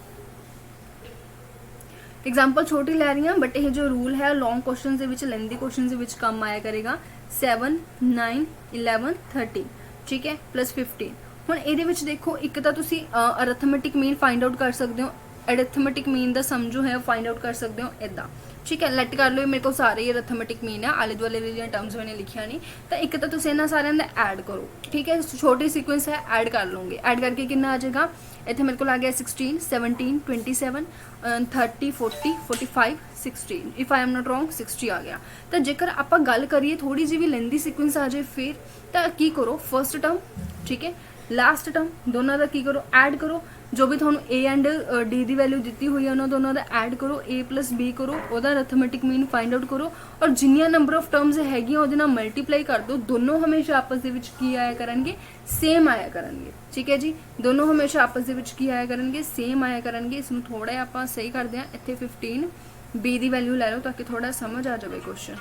एग्जाम्पल छोटी लै रही हूँ, बट ये जो रूल है लॉन्ग क्वेश्चन के लेंथी क्वेश्चन के काम आया करेगा। 7 9 11 13, ठीक है, +15। हुण इहदे विच देखो, एक तो तुसीं अरथमेटिक मीन फाइंड आउट कर सकते हो, अरथमेटिक मीन का सम जो है फाइंड आउट कर सकते हो इदा। ठीक है, लैट कर लो, मेरे को सारे ही अरथमेटिक मीन है, आले दुआले दी टर्म्स मैंने लिखिया नहीं। तो एक तो तुम इन्होंने सारे का ऐड करो, ठीक है, छोटी सीक्वेंस है, ऐड कर लोगे, ऐड करके कितना आ जाएगा, इतने मेरे को आ गया 16 17 27 30 40 45 16, if I am not wrong 60 आ गया। तो जेकर आप गल करिए थोड़ी जी भी लेंदी सीक्वेंस आ जाए फिर तो की करो, फर्स्ट टर्म ठीक है लास्ट टर्म दोनों का की करो, ऐड करो, जो भी थोड़ा ए एंड डी की वैल्यू दी हुई है उन्होंने दोनों का ऐड करो, ए प्लस बी करो, वह अरथमेटिक मीन फाइंड आउट करो, और जिन्नियां नंबर ऑफ टर्म्स हैगियां वो मल्टीप्लाई कर दो, दोनों हमेशा आपस के विच की आया करेंगे, सेम आया करेंगे। ठीक है जी, दोनों हमेशा आपस के विच की आया करेंगे, सेम आया करेंगे। इसमें थोड़ा जिहा आपां सही करते हैं, इत्थे 15 बी की वैल्यू लै लो ताकि थोड़ा समझ आ जाए क्वेश्चन।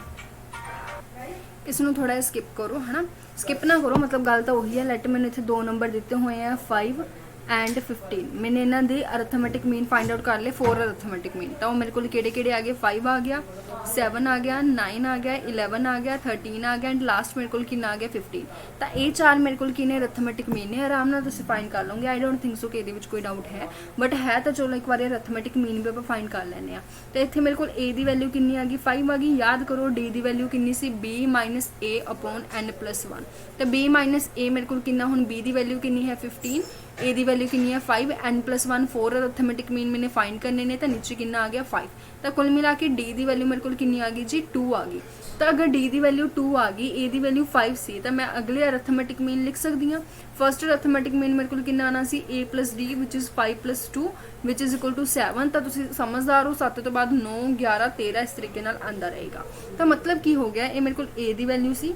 इसनों थोड़ा स्किप करो, है ना, स्किप ना करो, मतलब गल तो वही है। लैट मैंने इतने 2 नंबर दिते हुए हैं 5 एंड 15, मैंने इन्हों के अरथमेटिक मीन फाइंड आउट कर ले, 4 अरथमेटिक मीन। तो मेरे को किहड़े आ गए, 5 आ गया, 7 आ गया, 9 आ गया, 11 आ गया, 13 आ गया, एंड लास्ट मेरे को कितना आ गया 15। तो ये 4 मेरे को किने अरथमेटिक मीन ने, आराम नाल तुसीं फाइंड कर लोगे। आई डोंट थिंक सो कि ये कोई डाउट है, बट है तो चलो एक बार अरथमेटिक मीन भी आप फाइंड कर लैंने। तो इतने मेरे को ए की वैल्यू कितनी आ गई, 5 आ गई। याद करो डी की वैल्यू कितनी सी, बी माइनस ए अपॉन एन प्लस 1। तो बी माइनस ए मेरे को कितना, हुण बी की वैल्यू कितनी है 15, ए की वैल्यू कितनी है 5, एन प्लस 1 4 अरथमेटिक मीन मैंने फाइंड करने ने, तो नीचे कितना आ गया 5। तो कुल मिला के डी की वैल्यू मेरे को कितनी आ गई जी, 2 आ गई। तो अगर डी की वैल्यू 2 आ गई, ए की वैल्यू 5 सी, तो मैं अगले अरथमेटिक मीन लिख सकती हाँ। फर्स्ट अरथमेटिक मीन मेरे को कितना आना सी, A plus D which is 5 plus 2 which is equal to 7। तो तुम समझदार हो, 7 तो बाद 9 11 13 इस तरीके नाल आंदा रहेगा। तो मतलब की हो गया, ये मेरे को ए की वैल्यू सी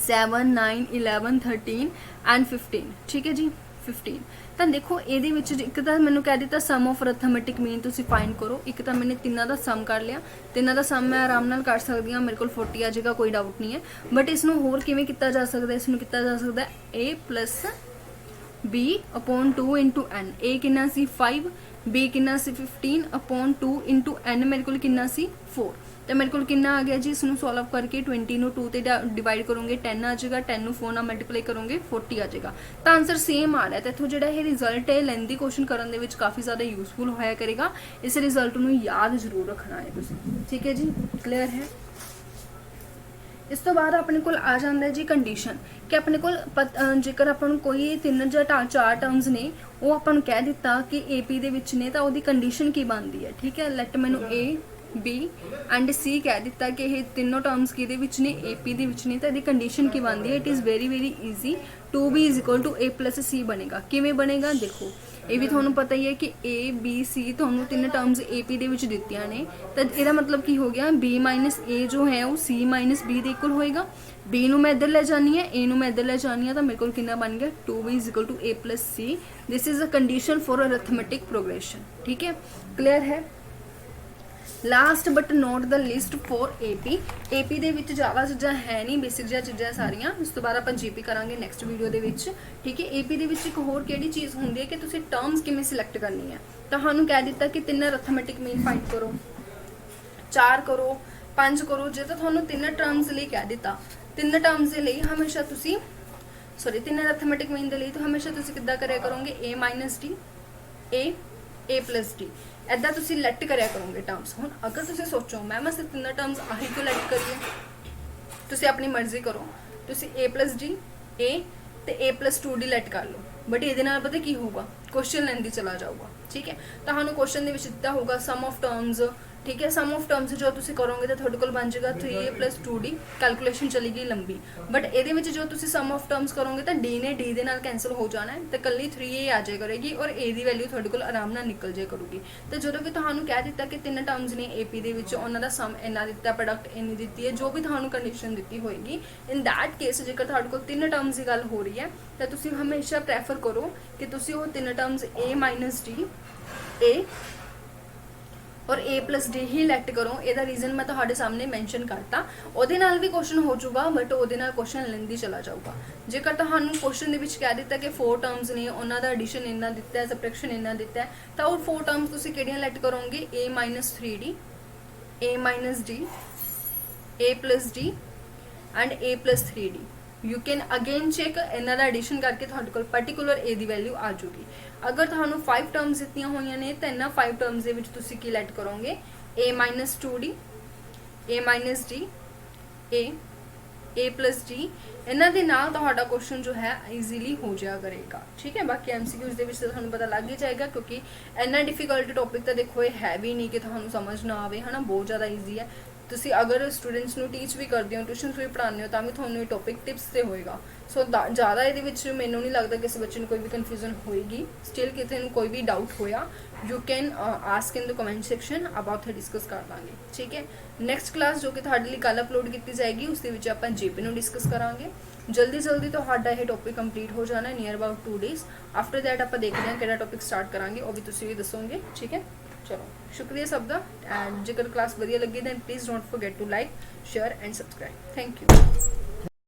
7 9 11 13 एंड 15। ठीक है जी 15। तो देखो ये एक तो मैंने कह दिता सम ऑफ अरथमेटिक मीन तुम फाइंड करो, एक तो मैंने तिना का सम कर लिया, तिना का सम मैं आराम नाल कर सकती हाँ, मेरे को 40 आ जाएगा, कोई डाउट नहीं है। बट इसनों होर किवें किया जा सकता है, इसनों किया जा सकता है A plus B upon 2 into N. A कितना सी 5, बी कितना सी 15 अपॉन 2 इंटू एन मेरे को कितना सी 4। तो मेरे को कितना आ गया जी, इसमें सॉल्व करके 20 ਨੂੰ 2 ਤੇ डिवाइड करोगे 10 आ जाएगा, 10 ਨੂੰ 4 ਨਾਲ मल्टीप्लाई करोगे 40 आ जाएगा। तो आंसर सेम आ रहा है। तो इत्थों जिहड़ा ये रिजल्ट है लेंदी क्वेश्चन करने ਦੇ ਵਿੱਚ काफ़ी ज़्यादा यूजफुल होया करेगा। इस रिजल्ट ਨੂੰ याद जरूर रखना है तुसीं। ठीक है जी, क्लीयर है। इस तो बाद अपने को आ जाता है जी कंडीशन, कि अपने को जेकर अपन कोई 3 ਜਾਂ 4 टर्म्स ने वो अपन कह दिता कि ए पी दे विच ने, तो वो कंडीशन की बनती है। ठीक है, लैट मैनू ए बी एंड सी कह दिता कि ये तीनों टर्म्स कि ने ए पी दे विच ने, तो यदि कंडीशन की बनती है, it is very very easy, 2b is equal to A plus C बनेगा। किवें बनेगा देखो, ये भी थोड़ा पता ही है कि ए बी सी थोड़ा 3 टर्म्स ए पी दे विच दित्तियां ने, तो यदा मतलब की हो गया बी माइनस ए जो है वो सी माइनस बी के इक्वल होएगा। बी नू मैं इधर ले जानी है, ए नू मैं इधर ले जानी है, तो मेरे को कितना बन गया 2b is equal to A plus C. This is a condition for arithmetic progression. ठीक है, क्लियर है। Last but not the least for A P. A P दे विच ज़्यादा चीज़ां है नहीं, बेसिक जिहा चीज़ां सारियां। उस तो बाद आपां जी पी करांगे नैक्सट वीडियो दे विच। ठीक है, ए पी दे विच एक होर किहड़ी चीज़ हुंदी है कि तुसीं टर्म्स किवें सिलेक्ट करनी है। तुहानूं कह दिता कि 3 अरिथमेटिक मीन फाइंड करो, 4 करो, 5 करो। जे तो तुहानूं 3 टर्म्स लई कह दिता, 3 टर्म्स दे लई हमेशा तुसीं सॉरी 3 अरिथमेटिक मीन दे लई तो हमेशा तुसीं किद्दां करिया करोगे, A minus D A plus D ऐदा तुसीं लैट करिया करोगे टर्म्स। हुण अगर तुसीं सोचो मैम असीं 3 टर्म्स आही क्यों लैट करिए, तुसीं अपनी मर्जी करो, तुसीं ए प्लस डी ए ते ए प्लस 2 डी लैट कर लो। बट ये पता की होगा, क्वेश्चन लेंदी चला जाऊगा। ठीक है, तो हमें क्वेश्चन के दिता होगा सम ऑफ टर्म्स। ठीक है, सम ऑफ टर्म्स जो तुम करोगे तो थोड़े को बन जाएगा 3a प्लस 2d। कैलकुलेशन चली गई लंबी, बट ये जो तुम सम ऑफ टर्म्स करोगे तो d ने d के नाल कैंसल हो जाना है, तो कल्ली 3a आ जाए करेगी और a की वैल्यू थोड़े को आराम नाल निकल जाए करूगी। तो जो कि तुहानूं कह दिता कि 3 टर्म्स ने ए पी दे उन्हों का सम इन्ना दिता, प्रोडक्ट इन्नी दी है, जो भी तुहानूं कंडीशन दी होएगी। इन दैट केस जेकर तुहाडे कोल 3 टर्म्स की गल हो रही है तो तुसीं हमेशा प्रैफर करो कि तुसीं वो 3 टर्म्स ए माइनस डी ए और ए प्लस डी ही लैक्ट करो। यदा रीजन मैं तुहाडे सामने मैंशन करता, उहदे नाल भी क्वेश्चन हो जाऊगा, बट उहदे नाल क्वेश्चन लेंदी चला जाऊगा। जेकर तुहानूं क्वेश्चन दे विच कह दिता कि 4 टर्म्स ने, उन्हां दा एडिशन इन्ना दिता है, सबट्रैक्शन इन्ना दिता है, तो वो 4 टर्म्स तुसीं किहड़ियां लैक्ट करोगे, A minus 3d A minus D A plus D and A plus 3d। You can again check इन्हां दा एडिशन करके तुहाडे कोल पर्टिकुलर ए दी वैल्यू आ जाऊगी। अगर तुहानूं 5 टर्म्स दित्तियां होईयां ने तो इन्हां 5 टर्म्स दे विच तुसीं की लैट करोगे, a minus 2d, a minus d, a plus d, ਇਹਨਾਂ ਦੇ ਨਾਲ ਤੁਹਾਡਾ ਕੁਐਸਚਨ ਜੋ ਹੈ ਈਜ਼ੀਲੀ ਹੋ ਜਾਇਆ ਕਰੇਗਾ। ਠੀਕ ਹੈ, ਬਾਕੀ MCQs ਦੇ ਵਿੱਚ ਤਾਂ ਤੁਹਾਨੂੰ ਪਤਾ ਲੱਗ ਹੀ ਜਾਏਗਾ, ਕਿਉਂਕਿ ਇੰਨਾ ਡਿਫਿਕਲਟ ਟੌਪਿਕ ਤਾਂ ਦੇਖੋ ਇਹ ਹੈ ਵੀ ਨਹੀਂ ਕਿ ਤੁਹਾਨੂੰ ਸਮਝ ਨਾ ਆਵੇ, ਹੈ ਨਾ, ਬਹੁਤ ਜ਼ਿਆਦਾ ਈਜ਼ੀ ਹੈ। ਤੁਸੀਂ ਅਗਰ ਸਟੂਡੈਂਟਸ ਨੂੰ ਟੀਚ ਵੀ ਕਰਦੇ ਹੋ, ਟਿਊਸ਼ਨਸ ਵੀ ਪੜ੍ਹਾਉਂਦੇ ਹੋ, ਤਾਂ ਵੀ ਤੁਹਾਨੂੰ ਇਹ ਟੌਪਿਕ ਟਿਪਸ 'ਤੇ ਹੋਏਗਾ। ਸੋ ਜ਼ਿਆਦਾ ਇਹਦੇ ਵਿੱਚ ਮੈਨੂੰ ਨਹੀਂ ਲੱਗਦਾ ਕਿਸੇ ਬੱਚੇ ਨੂੰ ਕੋਈ ਵੀ ਕਨਫਿਊਜ਼ਨ ਹੋਏਗੀ। ਸਟਿਲ ਕਿਤੇ ਨੂੰ ਕੋਈ ਵੀ ਡਾਊਟ ਹੋਇਆ, you can ask in the comment section, ਆਪਾਂ ਉੱਥੇ ਡਿਸਕਸ ਕਰ ਲਾਂਗੇ। ਠੀਕ ਹੈ, ਨੈਕਸਟ ਕਲਾਸ ਜੋ ਕਿ ਤੁਹਾਡੇ ਲਈ ਕੱਲ੍ਹ ਅਪਲੋਡ ਕੀਤੀ ਜਾਏਗੀ, ਉਸ ਦੇ ਵਿੱਚ ਆਪਾਂ JP ਨੂੰ ਡਿਸਕਸ ਕਰਾਂਗੇ। ਜਲਦੀ ਤੁਹਾਡਾ ਇਹ ਟੌਪਿਕ ਕੰਪਲੀਟ ਹੋ ਜਾਣਾ near about 2 days। After that ਆਪਾਂ ਦੇਖਦੇ ਹਾਂ ਕਿਹੜਾ ਟੌਪਿਕ ਸਟਾਰਟ ਕਰਾਂਗੇ, ਉਹ ਵੀ ਤੁਸੀਂ ਵੀ ਦੱਸੋਗੇ। ਠੀਕ ਹੈ, ਚਲੋ ਸ਼ੁਕਰੀਆ ਸਭ ਦਾ। ਐਂਡ ਜੇਕਰ ਕਲਾਸ ਵਧੀਆ ਲੱਗੀ ਤਾਂ please don't forget to like, share and subscribe. Thank you.